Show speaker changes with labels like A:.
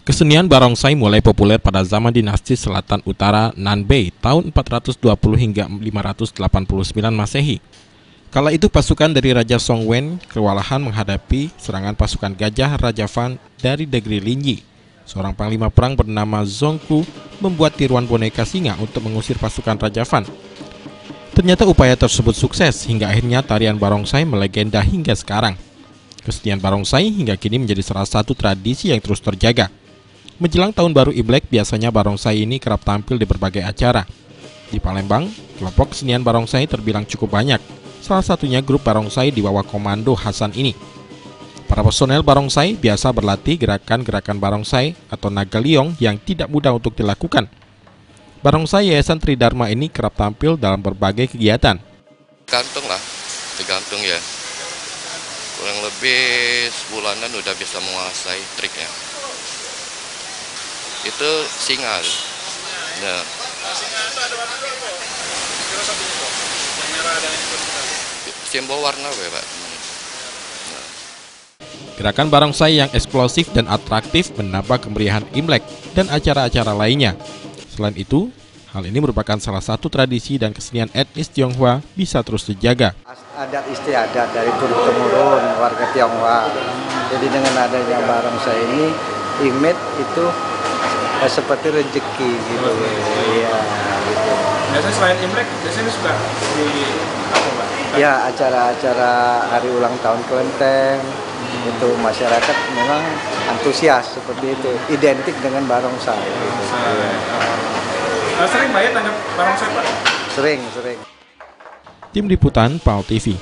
A: Kesenian barongsai mulai populer pada zaman dinasti Selatan Utara Nanbei tahun 420 hingga 589 Masehi. Kala itu pasukan dari Raja Songwen kewalahan menghadapi serangan pasukan gajah Raja Fan dari negeri Linyi. Seorang panglima perang bernama Zongku membuat tiruan boneka singa untuk mengusir pasukan Raja Fan. Ternyata upaya tersebut sukses hingga akhirnya tarian barongsai melegenda hingga sekarang. Kesenian barongsai hingga kini menjadi salah satu tradisi yang terus terjaga. Menjelang tahun baru Imlek, biasanya barongsai ini kerap tampil di berbagai acara. Di Palembang, kelompok kesenian barongsai terbilang cukup banyak. Salah satunya grup barongsai di bawah komando Hasan ini. Para personel barongsai biasa berlatih gerakan-gerakan barongsai atau nagaliong yang tidak mudah untuk dilakukan. Barongsai Yayasan Tridharma ini kerap tampil dalam berbagai kegiatan.
B: Tergantung ya. Kurang lebih sebulanan udah bisa menguasai triknya. Itu singa. Nah.
C: Singa itu ada warna apa? Filosofinya kok. Yang merah dan yang putih.
B: Simbol warna ya, Pak. Nah.
A: Gerakan barongsai yang eksplosif dan atraktif menambah kemeriahan Imlek dan acara-acara lainnya. Selain itu, hal ini merupakan salah satu tradisi dan kesenian etnis Tionghoa bisa terus dijaga.
D: Adat istiadat dari turun-temurun warga Tionghoa. Jadi dengan adanya barongsai ini, Imlek itu seperti rezeki gitu. Iya, gitu.
C: Biasanya selain Imlek, biasanya suka di apa, Pak?
D: Ya, acara-acara hari ulang tahun kelenteng. Itu masyarakat memang antusias seperti itu, identik dengan barongsai. Gitu.
C: Sering bayar tanggap barongsai, Pak?
D: Sering.
A: Tim Liputan PAL TV.